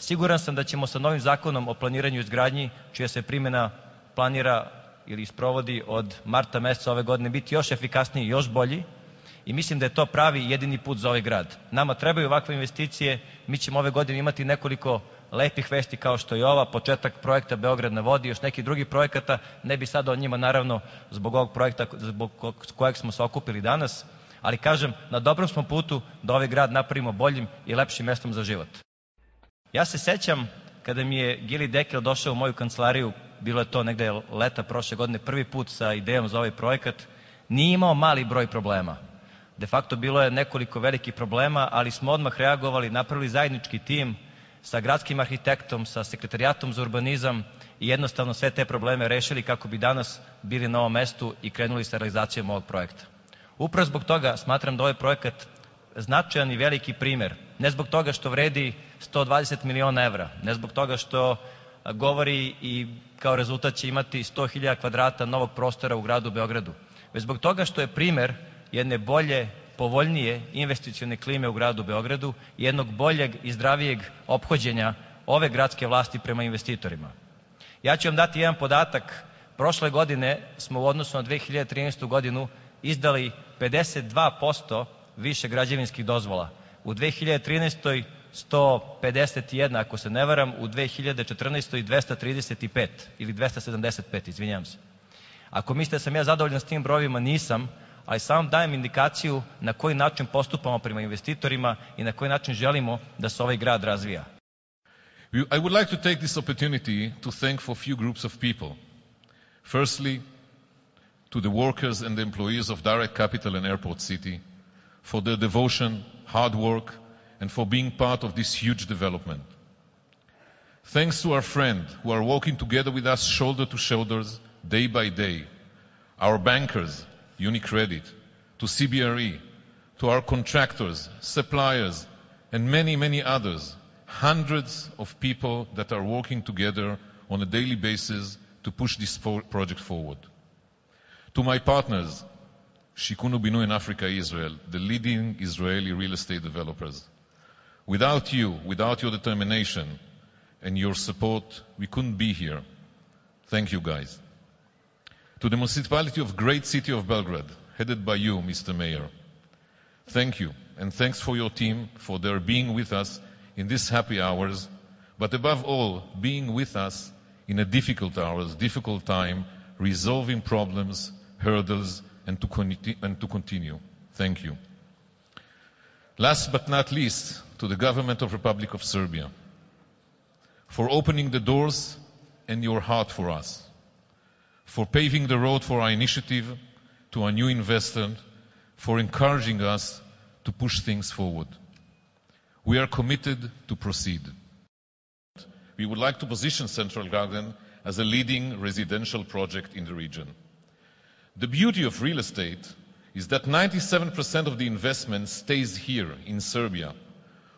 Siguran sam da ćemo sa novim zakonom o planiranju i izgradnji, čija se primjena planira ili sprovodi od marta meseca ove godine, biti još efikasniji i još bolji i mislim da je to pravi i jedini put za ovaj grad. Nama trebaju ovakve investicije, mi ćemo ove godine imati nekoliko lepih vesti kao što je ova, početak projekta Beograd na vodi, još nekih drugih projekata, ne bi sada o njima naravno zbog ovog projekta zbog kojeg smo se okupili danas, ali kažem, na dobrom smo putu da ovaj grad napravimo boljim i lepšim mestom za život. Ja se sećam kada mi je Gili Dekel došao u moju kancelariju, bilo je to negde leta prošle godine, prvi put sa idejom za ovaj projekat, nije imao mali broj problema. De facto bilo je nekoliko velikih problema, ali smo odmah reagovali, napravili zajednički tim sa gradskim arhitektom, sa sekretarijatom za urbanizam i jednostavno sve te probleme rešili kako bi danas bili na ovom mestu i krenuli sa realizacijom ovog projekta. Upravo zbog toga smatram da ovaj projekat značajan i veliki primer, ne zbog toga što vredi 120 miliona evra, ne zbog toga što govori i kao rezultat će imati 100.000 kvadrata novog prostora u gradu Beogradu, već zbog toga što je primer jedne bolje, povoljnije investicione klime u gradu Beogradu i jednog boljeg i zdravijeg ophođenja ove gradske vlasti prema investitorima. Ja ću vam dati jedan podatak. Prošle godine smo u odnosu na 2013. godinu izdali 52% više građevinskih dozvola. U 2013. 151, ako se ne varam, u 2014. 235 ili 275, izvinjam se. Ako mislite da sam ja zadovoljan s tim brojevima, nisam, ali samo dajem indikaciju na koji način postupamo prema investitorima i na koji način želimo da se ovaj grad razvija. I would like to take this opportunity to thank for a few groups of people. Firstly, to the workers and the employees of Direct Capital and Airport City for their devotion, hard work, and for being part of this huge development. Thanks to our friends who are walking together with us shoulder to shoulders, day by day, our bankers, UniCredit, to CBRE, to our contractors, suppliers, and many, many others, hundreds of people that are working together on a daily basis to push this project forward. To my partners, Shikunu Binu in Africa, Israel, the leading Israeli real estate developers. Without you, without your determination and your support, we couldn't be here. Thank you, guys. To the municipality of great city of Belgrade, headed by you, Mr. Mayor. Thank you, and thanks for your team for their being with us in these happy hours, but above all, being with us in a difficult hours, difficult time, resolving problems, hurdles, and to continue. Thank you. Last but not least, to the government of Republic of Serbia, for opening the doors and your heart for us, for paving the road for our initiative to our new investor, for encouraging us to push things forward. We are committed to proceed. We would like to position Central Garden as a leading residential project in the region. The beauty of real estate is that 97% of the investment stays here in Serbia,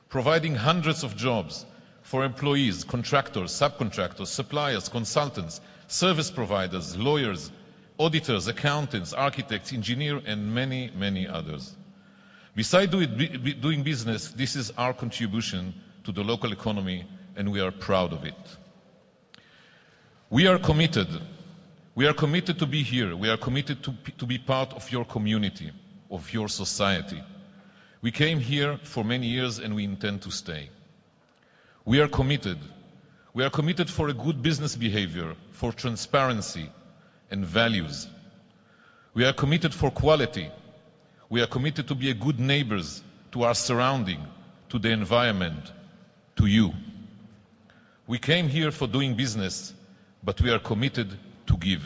providing hundreds of jobs for employees, contractors, subcontractors, suppliers, consultants, service providers, lawyers, auditors, accountants, architects, engineers, and many, many others. Besides doing business, this is our contribution to the local economy, and we are proud of it. We are committed. We are committed to be here. We are committed to be part of your community, of your society. We came here for many years, and we intend to stay. We are committed. We are committed for a good business behavior, for transparency and values. We are committed for quality. We are committed to be a good neighbors to our surrounding, to the environment, to you. We came here for doing business, but we are committed to give.